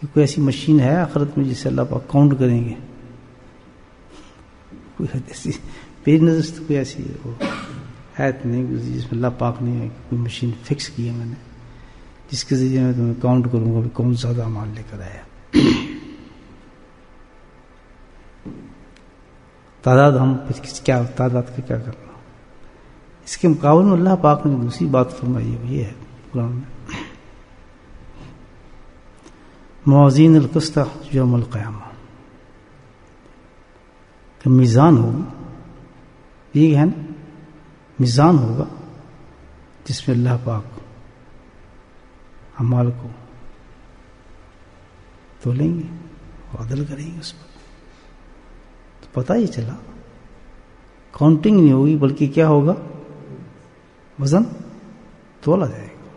کہ کوئی ایسی مشین ہے آخرت میں جس سے اللہ پاک کاؤنٹ کریں گے؟ کوئی ایسی میری نظر سے تو کوئی ایسی آیت نہیں جس میں اللہ پاک نے کوئی مشین فکس کی ہے میں نے جس کے ذریعے میں تمہیں کاؤنٹ کروں گا کہ کون زیادہ اعمال لے کر آیا. تعداد ہم کیا تعداد کا کیا کرنا. اس کے مقابلے میں اللہ پاک نے دوسری بات فرمائی ہے، یہ ہے قرآن میں موازین القسط یوم القیامہ، کہ میزان ہوگا، یہ ہے نا میزان ہوگا جس میں اللہ پاک اعمال کو تولیں گے اور عدل کریں گے. اس پر تو پتہ ہی چلا کاؤنٹنگ نہیں ہوگی بلکہ کیا ہوگا، وزن تولا جائے گا.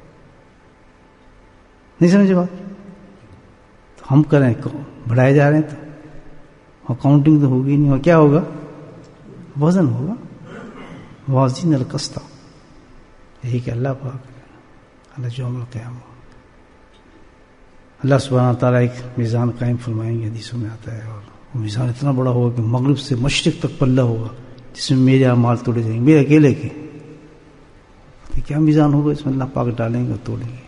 نہیں سمجھے بات؟ تو ہم کریں بڑھائے جا رہے ہیں تو اور کاؤنٹنگ تو ہوگی نہیں، اور کیا ہوگا، وزن ہوگا. موازین القسط، یہی کہ اللہ پاک اللہ یوم القیامہ اللہ سبحانہ تعالیٰ ایک میزان قائم فرمائیں گے. حدیثوں میں آتا ہے، اور وہ میزان اتنا بڑا ہوگا کہ مغرب سے مشرق تک پلہ ہوگا جس میں میرے اعمال توڑے جائیں گے، میرے اکیلے کے. کیا میزان ہوگا اس میں اللہ پاک ڈالیں گے اور توڑیں گے،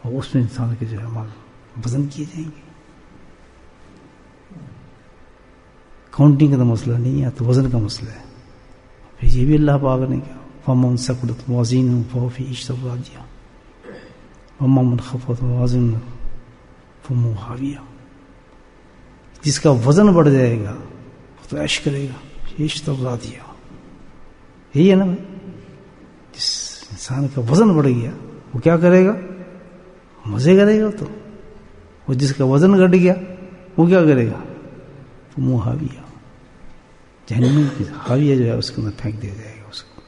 اور اس میں انسان کے جو ہے اعمال وزن کیے جائیں گے. کاؤنٹنگ کا تو مسئلہ نہیں ہے، تو وزن کا مسئلہ ہے. پھر یہ بھی اللہ پاک نے کیا، فمن ثقلت موازینہ فہو فی عیشۃ راضیہ وَأَمَّا مَنْ خَفَّتْ مَوَازِينُهُ فَأُمُّهُ هَاوِيَةٌ. جس کا وزن بڑھ جائے گا وہ تو عیش کرے گا، عیشۃ راضیہ. یہی ہے نا، جس انسان کا وزن بڑھ گیا وہ کیا کرے گا، مزے کرے گا. تو وہ جس کا وزن گھٹ گیا وہ کیا کرے گا، فَأُمُّهُ هَاوِيَةٌ، جہنم کی حاویہ جو ہے اس کے اندر پھینک دیا جائے گا اس کو.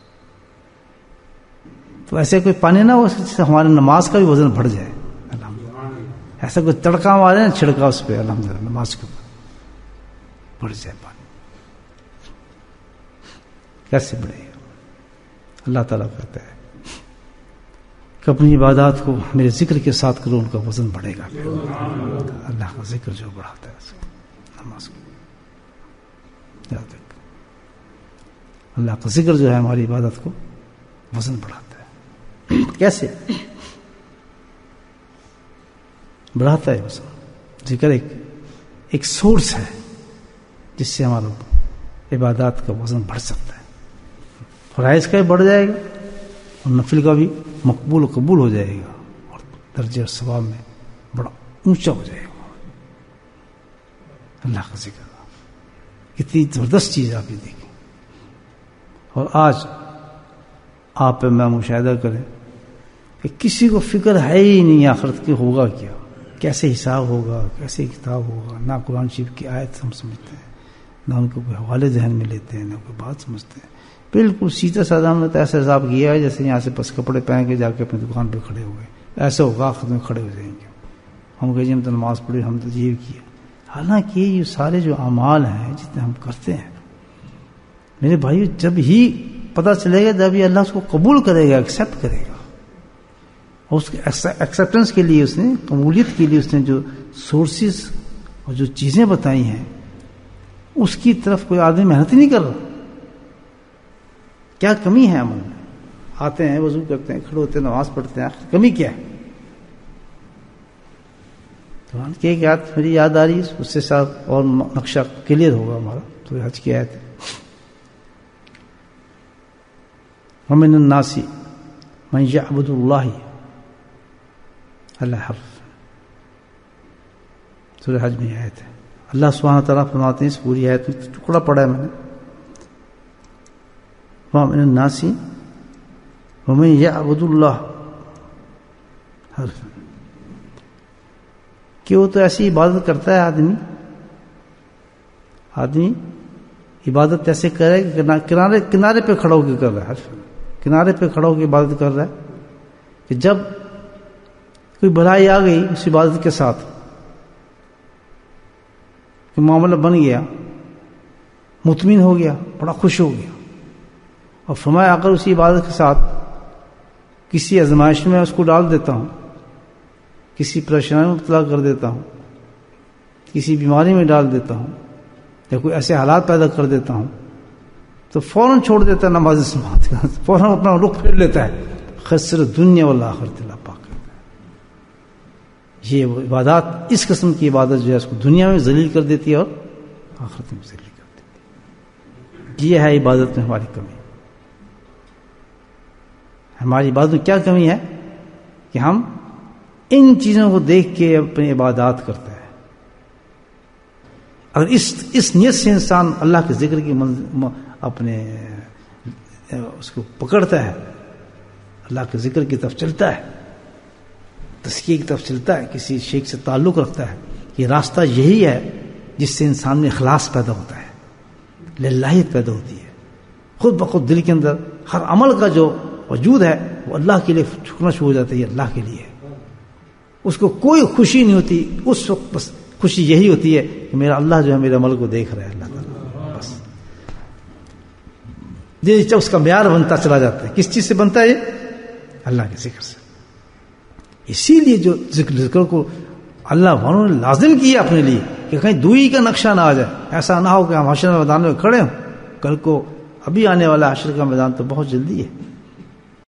تو ایسے کوئی پانی نہ ہو جس سے ہمارے نماز کا بھی وزن بڑھ جائے. الحمدللہ ایسا کوئی تڑکا مارے نا، چھڑکا اس پہ، الحمدللہ نماز کے بڑھ جائے پانی. کیسے بڑھے گا؟ اللہ تعالیٰ کہتا ہے کہ اپنی عبادات کو میرے ذکر کے ساتھ کرو، ان کا وزن بڑھے گا. اللہ کا ذکر جو بڑھاتا ہے اس کو، نماز کو یاد رکھ. اللہ کا ذکر جو ہے ہماری عبادت کو وزن بڑھاتا ہے. کیسے بڑھاتا ہے وزن؟ ذکر ایک سورس ہے جس سے ہمارا عبادات کا وزن بڑھ سکتا ہے. فرائض کا بھی بڑھ جائے گا اور نفل کا بھی مقبول و قبول ہو جائے گا، اور درجہ ثواب میں بڑا اونچا ہو جائے گا. اللہ کا ذکر کتنی زبردست چیز آپ یہ دیکھیں. اور آج آپ پہ میں مشاہدہ کریں کہ کسی کو فکر ہے ہی نہیں آخرت کے ہوگا کیا، کیسے حساب ہوگا، کیسے کتاب ہوگا. نہ قرآن شریف کی آیت ہم سمجھتے ہیں، نہ ان کو کوئی حوالے ذہن میں لیتے ہیں، نہ کوئی بات سمجھتے ہیں. بالکل سیدھا سادہ ہم نے تو ایسا حساب کیا ہے جیسے یہاں سے بس کپڑے پہن کے جا کے اپنی دکان پہ کھڑے ہو گئے. ایسا ہوگا آخرت میں کھڑے ہو جائیں گے. ہم کہیں ہم تو نماز پڑھی، ہم تو یہ کیا. حالانکہ یہ سارے جو اعمال ہیں جتنے ہم کرتے ہیں میرے بھائی، جب ہی پتہ چلے گا جب یہ اللہ اس کو قبول کرے گا، ایکسیپٹ کرے گا. اور اس کے ایکسیپٹنس کے لیے، اس نے قبولیت کے لیے اس نے جو سورسز اور جو چیزیں بتائی ہیں اس کی طرف کوئی آدمی محنت ہی نہیں کر رہا. کیا کمی ہے عمل میں؟ آتے ہیں، وضو کرتے ہیں، کھڑے ہوتے ہیں، نماز پڑھتے ہیں، کمی کیا ہے؟ قرآن کی ایک آیت میری یاد آ رہی ہے، اس سے صاحب اور نقشہ کلیئر ہوگا ہمارا. تو حج کی آیت ہے، وَمِنَ النَّاسِ مَن يَعْبُدُ اللَّهَ عَلَىٰ حَرْفٍ. سورہ حج میں آیت ہے. اللہ سبحانہ تعالیٰ فرماتے ہیں، اس پوری آیت میں ٹکڑا پڑا ہے میں نے، وَمِنَ النَّاسِ وَمَن يَعْبُدُ اللَّهَ حَرْفٍ، کہ وہ تو ایسی عبادت کرتا ہے آدمی عبادت ایسے کرے کہ کنارے پہ کھڑا ہو کے کر رہا ہے، کنارے پہ کھڑا ہو کے عبادت کر رہا ہے کہ جب کوئی بھلائی آ گئی اس عبادت کے ساتھ، کہ معاملہ بن گیا، مطمئن ہو گیا، بڑا خوش ہو گیا. اور فرمایا اگر اسی عبادت کے ساتھ کسی آزمائش میں اس کو ڈال دیتا ہوں کسی پریشانی میں مبتلا کر دیتا ہوں، کسی بیماری میں ڈال دیتا ہوں، یا کوئی ایسے حالات پیدا کر دیتا ہوں تو فوراً چھوڑ دیتا ہے نماز سماعت کا، فوراً اپنا رخ پھیر لیتا ہے، خسر دنیا والآخرۃ، اللہ پاک کرتا ہے۔ یہ عبادات، اس قسم کی عبادت جو ہے اس کو دنیا میں ذلیل کر دیتی ہے اور آخرت میں ذلیل کر دیتی ہے۔ یہ ہے عبادت میں ہماری کمی۔ ہماری عبادت میں کیا کمی ہے کہ ہم ان چیزوں کو دیکھ کے اپنی عبادات کرتے ہیں۔ اگر اس نیت سے انسان اللہ کے ذکر کی اپنے اس کو پکڑتا ہے، اللہ کے ذکر کی طرف چلتا ہے، تزکیے کی طرف چلتا ہے، کسی شیخ سے تعلق رکھتا ہے، یہ راستہ یہی ہے جس سے انسان میں اخلاص پیدا ہوتا ہے، للہیت پیدا ہوتی ہے، خود بخود دل کے اندر ہر عمل کا جو وجود ہے وہ اللہ کے لیے جھکنا شروع ہو جاتا ہے، یہ اللہ کے لیے ہے۔ اس کو کوئی خوشی نہیں ہوتی، اس وقت بس خوشی یہی ہوتی ہے کہ میرا اللہ جو ہے میرے عمل کو دیکھ رہا ہے، اللہ تعالیٰ بس یہ اس کا معیار بنتا چلا جاتا ہے۔ کس چیز سے بنتا ہے یہ؟ اللہ کے ذکر سے۔ اسی لیے جو ذکر کو اللہ والوں نے لازم کیا اپنے لیے کہ کہیں دوئی کا نقشہ نہ آ جائے، ایسا نہ ہو کہ ہم حشر کے میدان میں کھڑے ہوں، کل کو ابھی آنے والا حشر کا میدان تو بہت جلدی ہے،